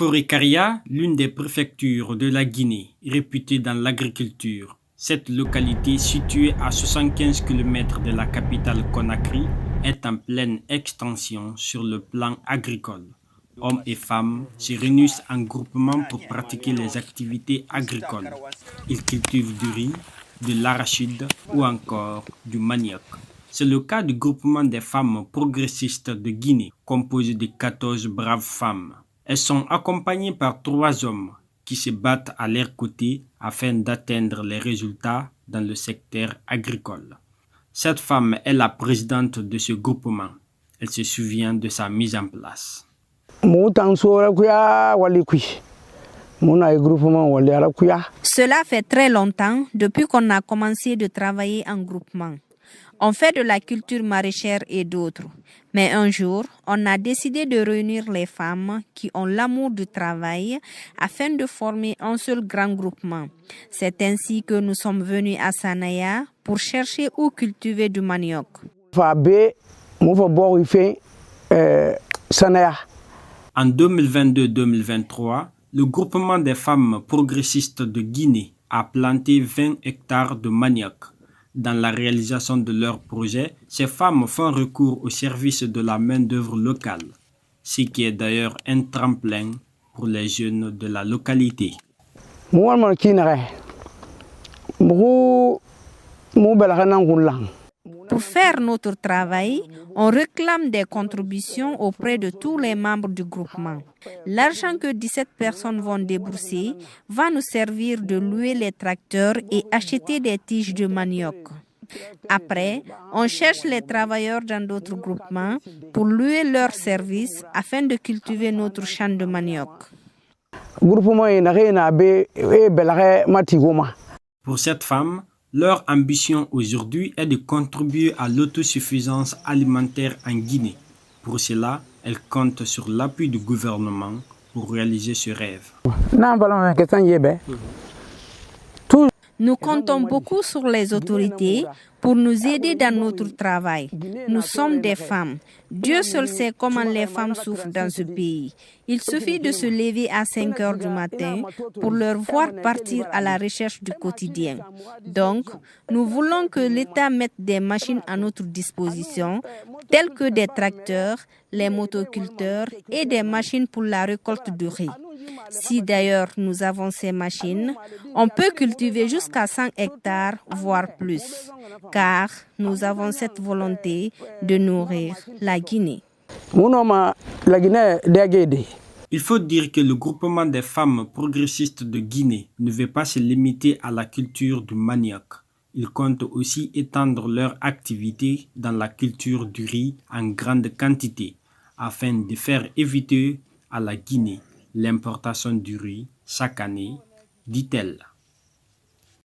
Forêt-Karia, l'une des préfectures de la Guinée, réputée dans l'agriculture. Cette localité, située à 75 km de la capitale Conakry, est en pleine extension sur le plan agricole. Hommes et femmes se réunissent en groupement pour pratiquer les activités agricoles. Ils cultivent du riz, de l'arachide ou encore du manioc. C'est le cas du groupement des femmes progressistes de Guinée, composé de 14 braves femmes. Elles sont accompagnées par 3 hommes qui se battent à leur côté afin d'atteindre les résultats dans le secteur agricole. Cette femme est la présidente de ce groupement. Elle se souvient de sa mise en place. Cela fait très longtemps depuis qu'on a commencé de travailler en groupement. On fait de la culture maraîchère et d'autres. Mais un jour, on a décidé de réunir les femmes qui ont l'amour du travail afin de former un seul grand groupement. C'est ainsi que nous sommes venus à Sanaya pour chercher où cultiver du manioc. En 2022-2023, le groupement des femmes progressistes de Guinée a planté 20 hectares de manioc. Dans la réalisation de leurs projets, ces femmes font recours au service de la main-d'œuvre locale, ce qui est d'ailleurs un tremplin pour les jeunes de la localité. Pour faire notre travail, on réclame des contributions auprès de tous les membres du groupement. L'argent que 17 personnes vont débourser va nous servir de louer les tracteurs et acheter des tiges de manioc. Après, on cherche les travailleurs dans d'autres groupements pour louer leurs services afin de cultiver notre champ de manioc. Pour cette femme, leur ambition aujourd'hui est de contribuer à l'autosuffisance alimentaire en Guinée. Pour cela, elle compte sur l'appui du gouvernement pour réaliser ce rêve. Nous comptons beaucoup sur les autorités pour nous aider dans notre travail. Nous sommes des femmes. Dieu seul sait comment les femmes souffrent dans ce pays. Il suffit de se lever à 5 heures du matin pour leur voir partir à la recherche du quotidien. Donc, nous voulons que l'État mette des machines à notre disposition, telles que des tracteurs, les motoculteurs et des machines pour la récolte du riz. Si d'ailleurs nous avons ces machines, on peut cultiver jusqu'à 100 hectares, voire plus, car nous avons cette volonté de nourrir la Guinée. Il faut dire que le groupement des femmes progressistes de Guinée ne veut pas se limiter à la culture du manioc. Ils comptent aussi étendre leur activité dans la culture du riz en grande quantité, afin de faire éviter à la Guinée l'importation du riz chaque année, dit-elle.